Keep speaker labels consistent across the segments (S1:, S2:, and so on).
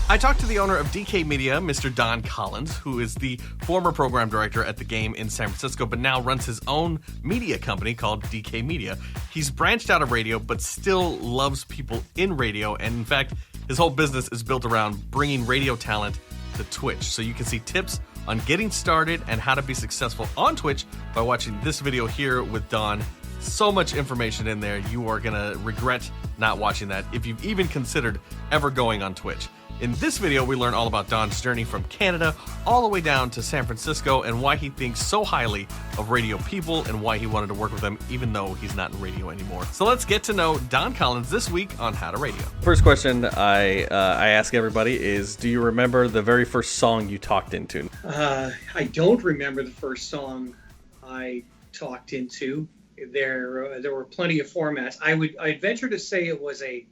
S1: I talked to the owner of DK Media, Mr. Don Kollins, who is the former program director at the game in San Francisco, but now runs his own media company called DK Media. He's branched out of radio, but still loves people in radio, and in fact, his whole business is built around bringing radio talent to Twitch. So you can see tips on getting started and how to be successful on Twitch by watching this video here with Don. So much information in there, you are going to regret not watching that if you've even considered ever going on Twitch. In this video, we learn all about Don's journey from Canada all the way down to San Francisco and why he thinks so highly of radio people and why he wanted to work with them even though he's not in radio anymore. So let's get to know Don Kollins this week on How to Radio. First question I ask everybody is, do you remember the very first song you talked into?
S2: I don't remember the first song I talked into. There were plenty of formats. I'd venture to say it was a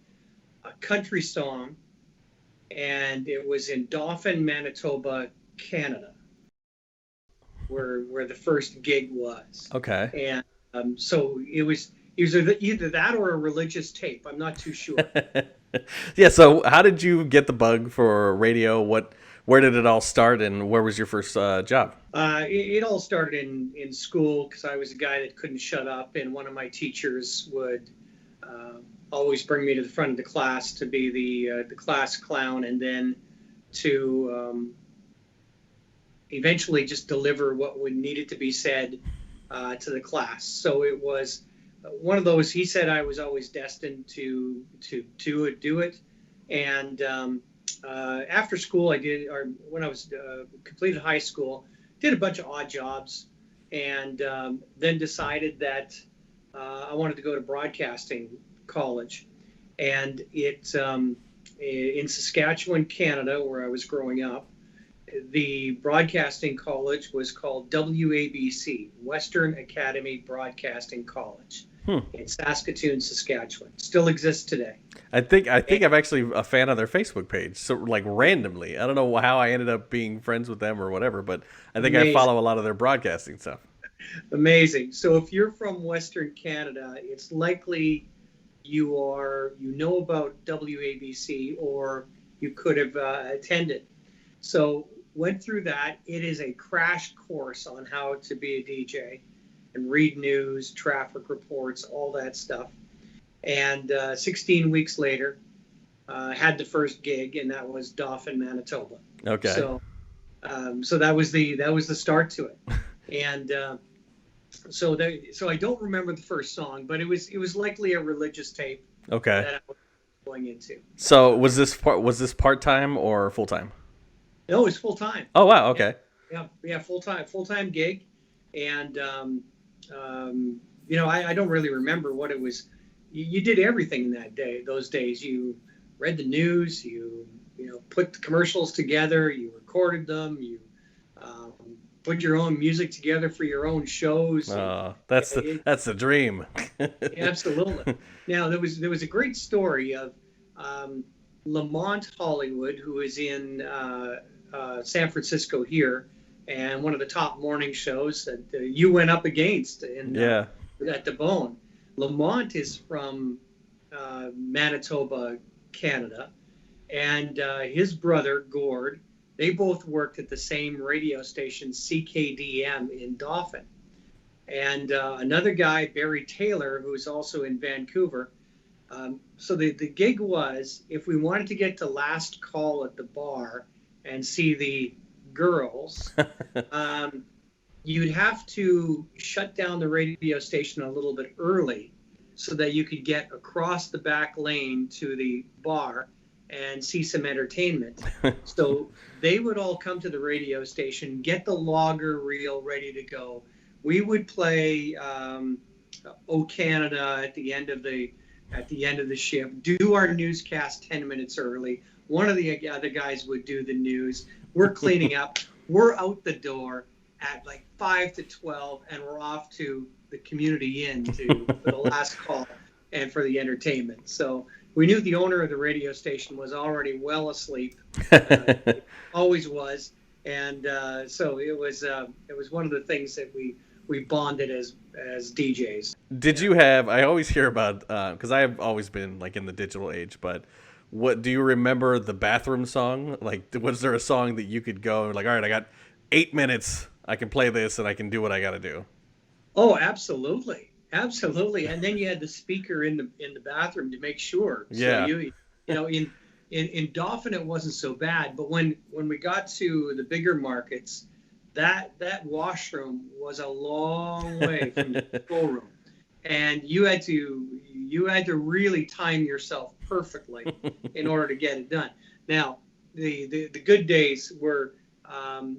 S2: country song, and it was in Dauphin, Manitoba, Canada, where the first gig was.
S1: Okay.
S2: And so it was either that or a religious tape. I'm not too sure.
S1: Yeah. So how did you get the bug for radio? Where did it all start, and where was your first job?
S2: It all started in school because I was a guy that couldn't shut up, and one of my teachers would always bring me to the front of the class to be the class clown, and then to eventually just deliver what would needed to be said to the class. So it was one of those. He said I was always destined to do it, and after school when I was completed high school, did a bunch of odd jobs, and then decided that I wanted to go to broadcasting college. And it's in Saskatchewan, Canada, where I was growing up. The broadcasting college was called WABC, Western Academy Broadcasting College, in Saskatoon, Saskatchewan. Still exists today.
S1: I think I'm actually a fan of their Facebook page. So like randomly, I don't know how I ended up being friends with them or whatever, but I think I follow a lot of their broadcasting stuff.
S2: Amazing. So if you're from Western Canada, it's likely you know about WABC, or you could have attended. So went through that. It is a crash course on how to be a DJ and read news, traffic reports, all that stuff. And 16 weeks later, had the first gig, and that was Dauphin, Manitoba.
S1: Okay.
S2: So that was the start to it. And so I don't remember the first song, but it was likely a religious tape.
S1: Okay.
S2: That I was going into.
S1: So was this part-time or full-time?
S2: No, it was full-time.
S1: Oh wow. Okay.
S2: Yeah, full-time gig, and I don't really remember what it was. You did everything in those days. You read the news, you put the commercials together, you recorded them, you put your own music together for your own shows.
S1: That's the dream.
S2: Absolutely. Now there was a great story of Lamont Hollywood, who is in San Francisco here, and one of the top morning shows that you went up against at the Bone. Lamont is from Manitoba, Canada, and his brother Gord, they both worked at the same radio station, CKDM, in Dauphin. And another guy, Barry Taylor, who's also in Vancouver. So the gig was, if we wanted to get to last call at the bar and see the girls, you'd have to shut down the radio station a little bit early so that you could get across the back lane to the bar and see some entertainment. So they would all come to the radio station, get the logger reel ready to go. We would play "O Canada" at the end of the shift. Do our newscast 10 minutes early. One of the other guys would do the news. We're cleaning up. We're out the door at like 5 to 12, and we're off to the community inn for the last call and for the entertainment. So we knew the owner of the radio station was already well asleep. Always was. And so it was one of the things that we we bonded as DJs.
S1: Did you have? I always hear about because I have always been like in the digital age, but what do you remember the bathroom song? Like, was there a song that you could go like, all right, I got 8 minutes, I can play this, and I can do what I got to do?
S2: Oh, absolutely, absolutely. And then you had the speaker in the bathroom to make sure. So
S1: Yeah.
S2: in Dauphin it wasn't so bad, but when we got to the bigger markets, that washroom was a long way from the control room, and you had to really time yourself perfectly in order to get it done. Now, the good days were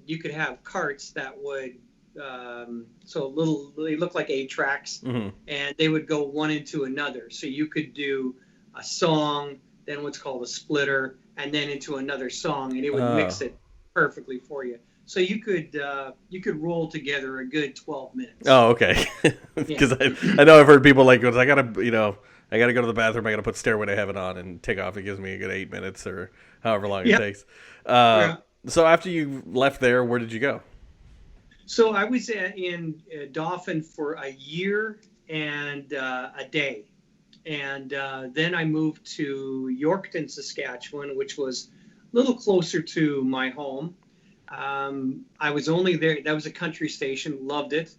S2: you could have carts that would they look like 8 tracks,
S1: Hmm.
S2: and they would go one into another. So you could do a song, then what's called a splitter, and then into another song, and it would mix it perfectly for you. So you could roll together a good 12 minutes.
S1: Oh, okay. Because I know I've heard people like, I gotta go to the bathroom. I gotta put Stairway to Heaven on and take off. It gives me a good 8 minutes or however long it takes.
S2: Yeah.
S1: So after you left there, where did you go?
S2: So I was in Dauphin for a year and a day. And then I moved to Yorkton, Saskatchewan, which was a little closer to my home. I was only there. That was a country station, loved it.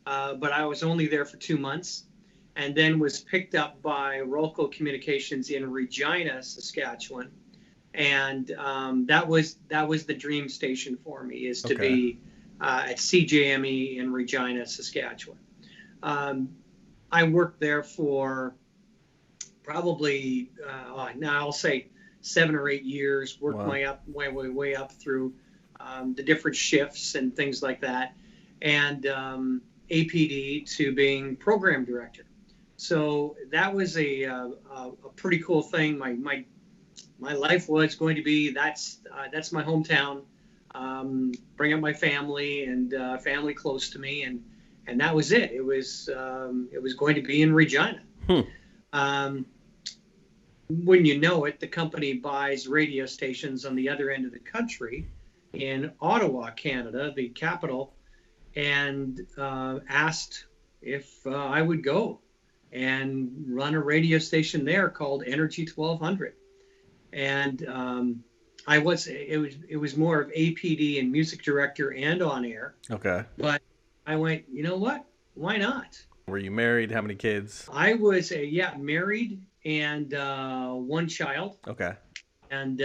S2: But I was only there for 2 months, and then was picked up by Rolco Communications in Regina, Saskatchewan. And that was the dream station for me, is to be at CJME in Regina, Saskatchewan. I worked there for probably now I'll say 7 or 8 years. Worked my way up through the different shifts and things like that, and APD to being program director. So that was a pretty cool thing. My life was going to be that's my hometown. Bring up my family and family close to me, and that was it. It was going to be in Regina. When you know it, the company buys radio stations on the other end of the country in Ottawa, Canada, the capital, and asked if I would go and run a radio station there called Energy 1200. And it was more of APD and music director and on air.
S1: Okay.
S2: But I went, you know what? Why not?
S1: Were you married? How many kids?
S2: I was married and one child.
S1: Okay.
S2: And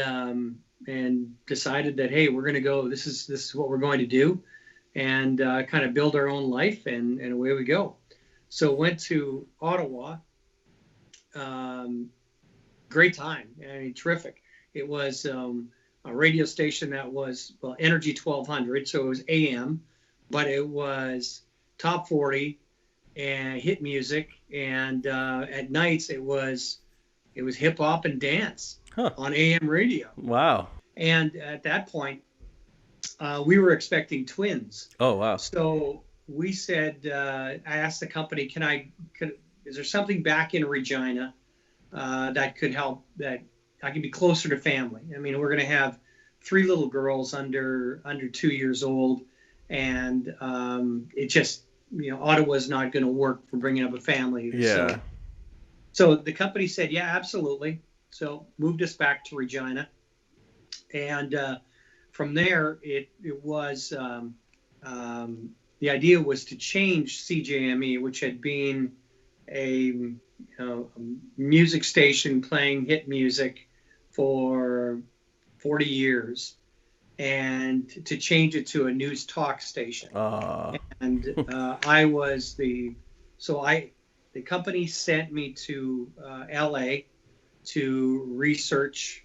S2: decided that, hey, we're going to go. This is what we're going to do, and kind of build our own life, and away we go. So went to Ottawa. Great time. I mean, terrific. It was a radio station that was Energy 1200, so it was AM, but it was top 40 and hit music, and at nights it was hip hop and dance on AM radio.
S1: Wow.
S2: And at that point, we were expecting twins.
S1: Oh, wow.
S2: So we said, I asked the company, is there something back in Regina that could help, that I can be closer to family? I mean, we're going to have 3 little girls under 2 years old, and it just, Ottawa's not going to work for bringing up a family.
S1: Yeah.
S2: So the company said, yeah, absolutely. So moved us back to Regina. And from there, it was the idea was to change CJME, which had been a music station playing hit music for 40 years, and to change it to a news talk station. And the company sent me to LA to research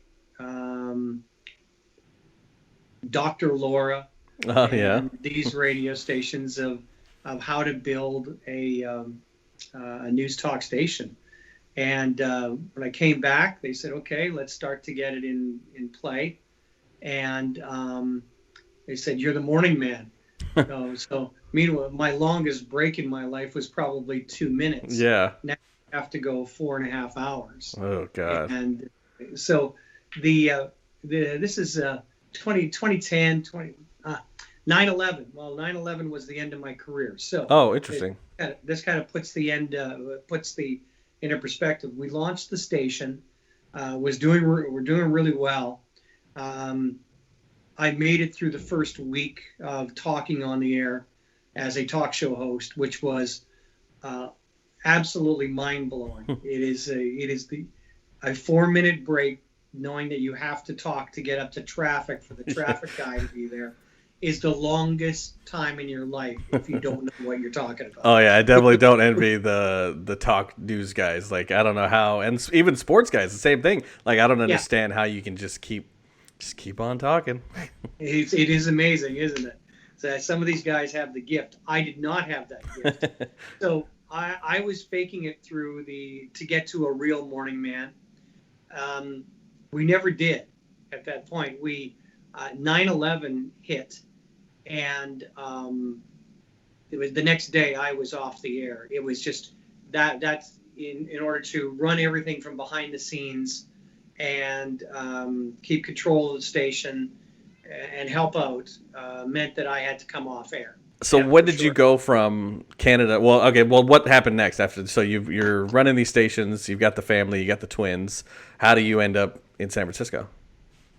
S2: Dr. Laura these radio stations of how to build a news talk station. And when I came back, they said, okay, let's start to get it in play. And they said, you're the morning man. So meanwhile, my longest break in my life was probably 2 minutes.
S1: Yeah.
S2: Now I have to go 4.5 hours.
S1: Oh, God.
S2: And so this is 2010, 9/11. Well, 9/11 was the end of my career. So
S1: Oh, interesting.
S2: this kind of puts the into perspective. We launched the station. We're doing really well. Um, I made it through the first week of talking on the air as a talk show host, which was uh, absolutely mind blowing. It is a 4-minute break, knowing that you have to talk to get up to traffic for the traffic guy to be there, is the longest time in your life if you don't know what you're talking about.
S1: Oh yeah, I definitely don't envy the talk news guys. Like I don't know how, and even sports guys, the same thing. Like I don't understand how you can just keep on talking.
S2: It is amazing, isn't it? So some of these guys have the gift. I did not have that gift. So I was faking it to get to a real morning man. We never did at that point. 9/11 hit, and it was the next day I was off the air. It was just that's in order to run everything from behind the scenes and keep control of the station and help out meant that I had to come off air.
S1: So when did you go from Canada? Well, okay. Well, what happened next after? So you're running these stations. You've got the family. You got the twins. How do you end up in San Francisco?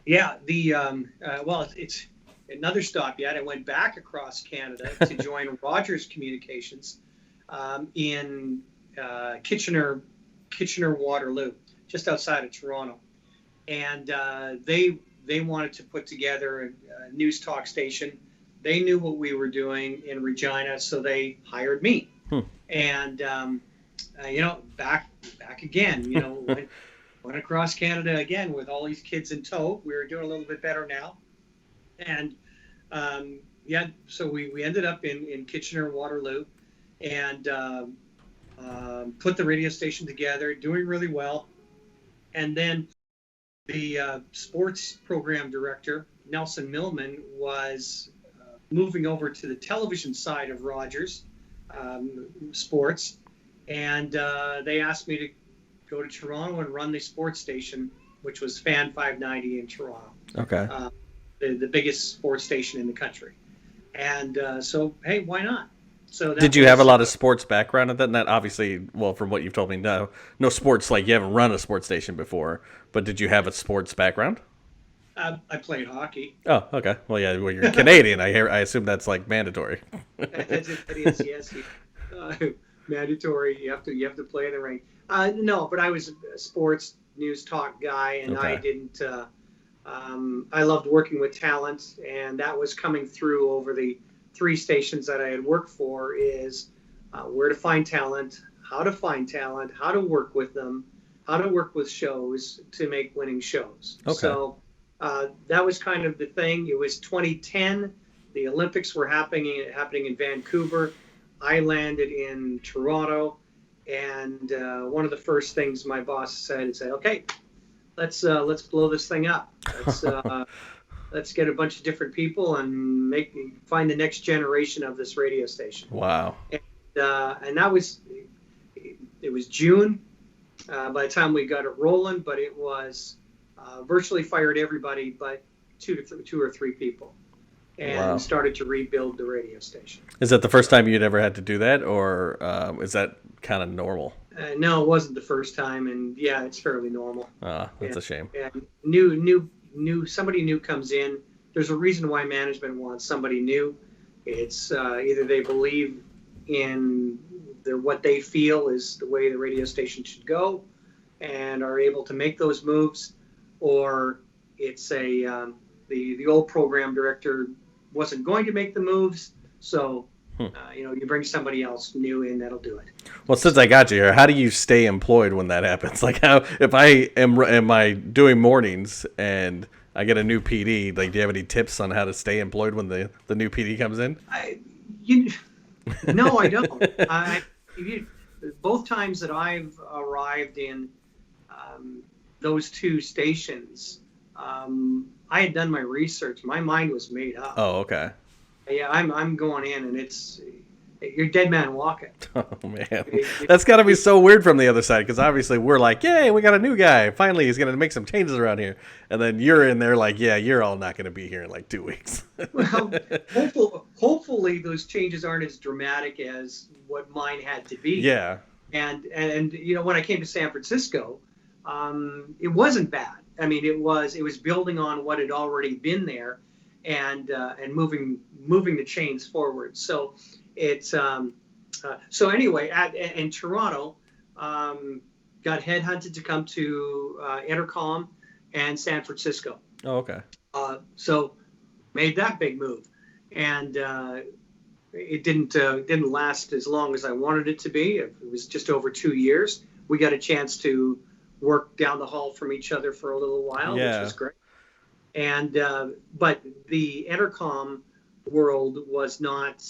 S2: Yeah, it's another stop yet. I went back across Canada to join Rogers Communications in Kitchener, Waterloo, just outside of Toronto, and they wanted to put together a news talk station. They knew what we were doing in Regina, so they hired me. And back again, went across Canada again with all these kids in tow. We were doing a little bit better now, and so we ended up in Kitchener, Waterloo, and put the radio station together, doing really well. And then the sports program director, Nelson Millman, was moving over to the television side of Rogers Sports, and they asked me to go to Toronto and run the sports station, which was Fan 590 in Toronto.
S1: Okay.
S2: The biggest sports station in the country. And so, hey, why not? So
S1: did you have a lot of sports background at that? Not obviously, well, from what you've told me, no sports, like you haven't run a sports station before, but did you have a sports background?
S2: I played hockey.
S1: Oh, okay. Well, yeah, well, you're Canadian. I assume that's like mandatory.
S2: That is, yes. Mandatory. You have to play in the rink. No, but I was a sports news talk guy, and okay. I didn't. I loved working with talent, and that was coming through over the 3 stations that I had worked for. Is where to find talent, how to work with them, how to work with shows to make winning shows. Okay. So that was kind of the thing. It was 2010. The Olympics were happening in Vancouver. I landed in Toronto, and one of the first things my boss said is, "Okay, let's blow this thing up. Let's get a bunch of different people and find the next generation of this radio station."
S1: Wow.
S2: And that was June by the time we got it rolling, but it was virtually fired everybody but two or three people, and started to rebuild the radio station.
S1: Is that the first time you'd ever had to do that, or is that kind of normal?
S2: No, it wasn't the first time, and yeah, it's fairly normal.
S1: That's a shame.
S2: And somebody new comes in. There's a reason why management wants somebody new. It's either they believe in what they feel is the way the radio station should go, and are able to make those moves, or it's the old program director wasn't going to make the moves, so you bring somebody else new in that'll do it.
S1: Well, since I got you here, how do you stay employed when that happens? Like, how if I am I doing mornings and I get a new PD? Like, do you have any tips on how to stay employed when the new PD comes in?
S2: No, I don't. Both times that I've arrived in those 2 stations, I had done my research. My mind was made up.
S1: Oh, okay.
S2: Yeah, I'm going in, and you're dead man walking.
S1: Oh man, that's got to be so weird from the other side, because obviously we're like, yay, we got a new guy. Finally, he's gonna make some changes around here, and then you're in there like, yeah, you're all not gonna be here in like 2 weeks.
S2: Well, hopefully those changes aren't as dramatic as what mine had to be.
S1: Yeah.
S2: And when I came to San Francisco, it wasn't bad. I mean, it was building on what had already been there, and moving the chains forward. So it's so anyway, in Toronto, got headhunted to come to Intercom and San Francisco.
S1: Oh, okay.
S2: So made that big move, and it didn't last as long as I wanted it to be. It was just over 2 years. We got a chance to work down the hall from each other for a little while, which was great. And but the Intercom world was not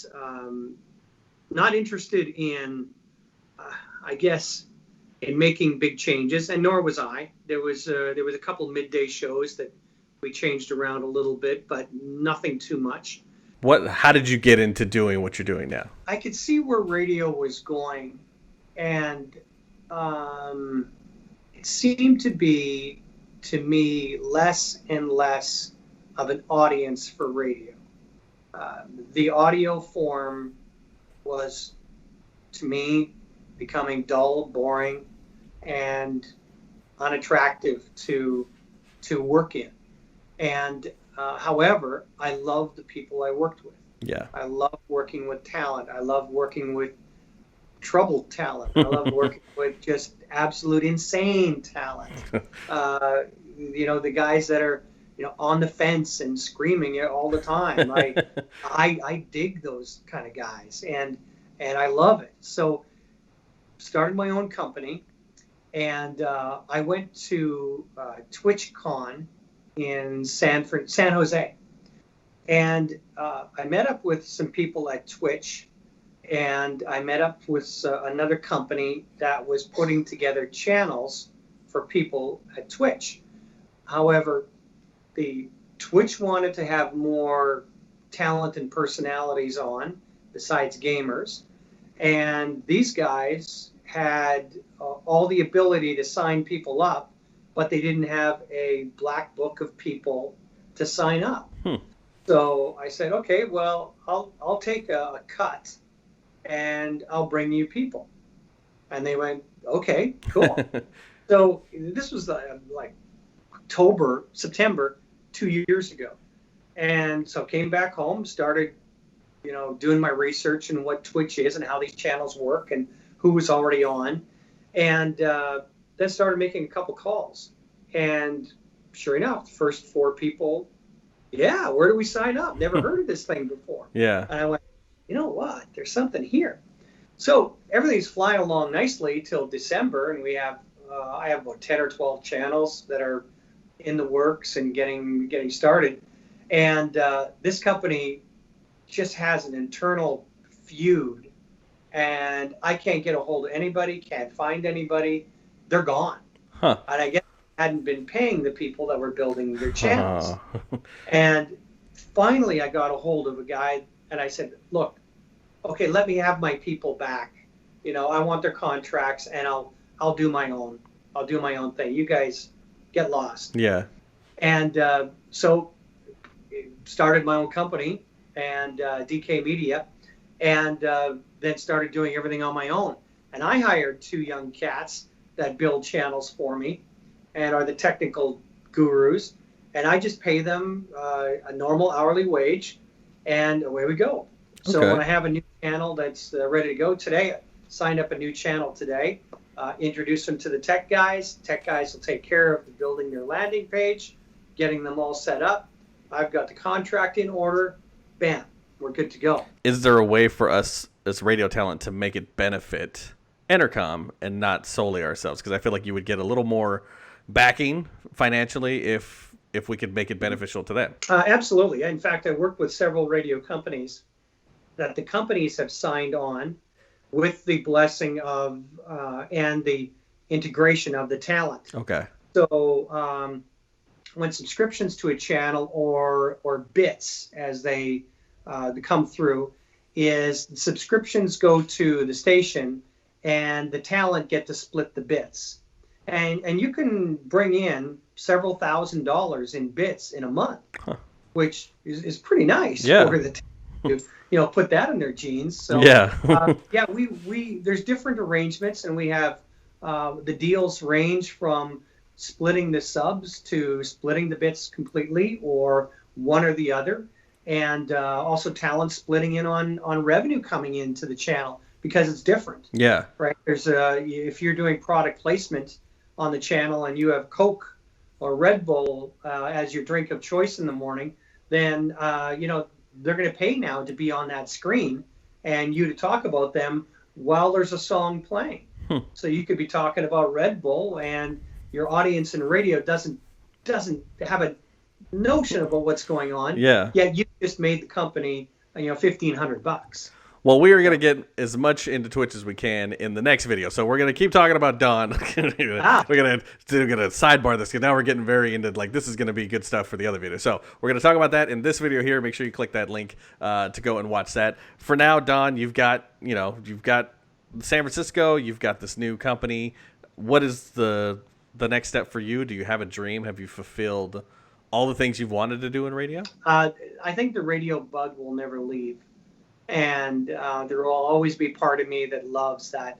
S2: interested in, I guess, in making big changes, and nor was I. There was a couple midday shows that we changed around a little bit, but nothing too much.
S1: How did you get into doing what you're doing now?
S2: I could see where radio was going, and it seemed to be, to me, less and less of an audience for radio. The audio form was, to me, becoming dull, boring, and unattractive to work in. And however, I loved the people I worked with.
S1: Yeah.
S2: I love working with talent. I love working with troubled talent. I love working with just absolute insane talent. The guys that are, on the fence and screaming all the time. I dig those kind of guys, and I love it. So started my own company, and I went to TwitchCon in San Jose, and I met up with some people at Twitch, and I met up with another company that was putting together channels for people at Twitch. However, the Twitch wanted to have more talent and personalities on besides gamers, and these guys had all the ability to sign people up, but they didn't have a black book of people to sign up. So I said, okay, well, I'll take a cut, and I'll bring you people. And they went, okay, cool. So this was like September 2 years ago. And so came back home, started, doing my research and what Twitch is and how these channels work and who was already on. And then started making a couple calls. And sure enough, the first 4 people, yeah, where do we sign up? Never heard of this thing before.
S1: Yeah.
S2: And I went, you know what? There's something here. So everything's flying along nicely till December, and we have I have about 10 or 12 channels that are in the works and getting started. And this company just has an internal feud, and I can't get a hold of anybody, can't find anybody. They're gone.
S1: Huh.
S2: And I guess I hadn't been paying the people that were building their channels. And finally I got a hold of a guy, and I said, look, okay, let me have my people back. I want their contracts, and I'll do my own. I'll do my own thing. You guys get lost.
S1: Yeah.
S2: And so started my own company, and DK Media, and then started doing everything on my own. And I hired 2 young cats that build channels for me and are the technical gurus. And I just pay them a normal hourly wage, and away we go. So when I have a new channel that's ready to go today, I signed up a new channel today, introduce them to the tech guys. Tech guys will take care of building their landing page, getting them all set up. I've got the contract in order. Bam, we're good to go.
S1: Is there a way for us as radio talent to make it benefit Intercom and not solely ourselves? Because I feel like you would get a little more backing financially if we could make it beneficial to them.
S2: Absolutely. In fact, I worked with several radio companies that the companies have signed on with the blessing of and the integration of the talent.
S1: Okay.
S2: So when subscriptions to a channel or bits as they come through, is subscriptions go to the station and the talent get to split the bits. And you can bring in several $1,000s in bits in a month, which is pretty nice for the talent to, put that in their jeans. So we there's different arrangements, and we have the deals range from splitting the subs to splitting the bits completely, or one or the other, and also talent splitting in on revenue coming into the channel because it's different.
S1: Yeah.
S2: Right. There's if you're doing product placement on the channel and you have Coke or Red Bull as your drink of choice in the morning, then they're going to pay now to be on that screen and you to talk about them while there's a song playing. So you could be talking about Red Bull and your audience in radio doesn't have a notion about what's going on.
S1: Yeah.
S2: Yet you just made the company, $1,500.
S1: Well, we are going to get as much into Twitch as we can in the next video. So we're going to keep talking about Don. We're going to sidebar this because now we're getting very into, this is going to be good stuff for the other video. So we're going to talk about that in this video here. Make sure you click that link to go and watch that. For now, Don, you've got San Francisco. You've got this new company. What is the next step for you? Do you have a dream? Have you fulfilled all the things you've wanted to do in radio? I
S2: think the radio bug will never leave. And there will always be part of me that loves that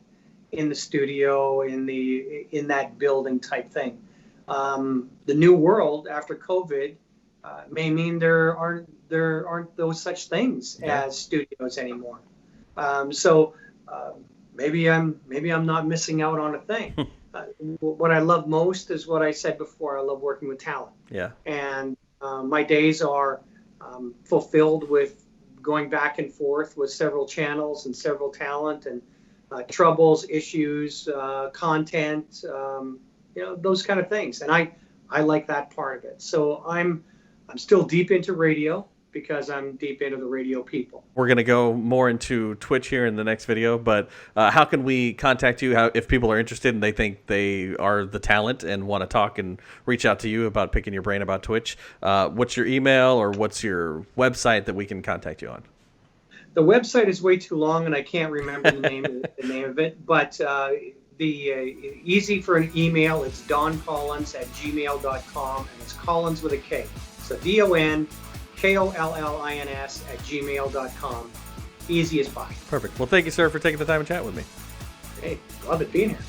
S2: in the studio, in that building type thing. The new world after COVID may mean there aren't those such things as studios anymore. So maybe I'm not missing out on a thing. What I love most is what I said before. I love working with talent.
S1: Yeah.
S2: And my days are fulfilled with going back and forth with several channels and several talent and troubles, issues, content, those kind of things. And I like that part of it. So I'm still deep into radio because I'm deep into the radio people.
S1: We're going to go more into Twitch here in the next video, but how can we contact you if people are interested and they think they are the talent and want to talk and reach out to you about picking your brain about Twitch? What's your email or what's your website that we can contact you on?
S2: The website is way too long and I can't remember the name of it, but the easy for an email, it's doncollins@gmail.com, and it's Collins with a K. So DonKollins@gmail.com. Easy as pie.
S1: Perfect. Well, thank you, sir, for taking the time to chat with me.
S2: Hey, love it being here.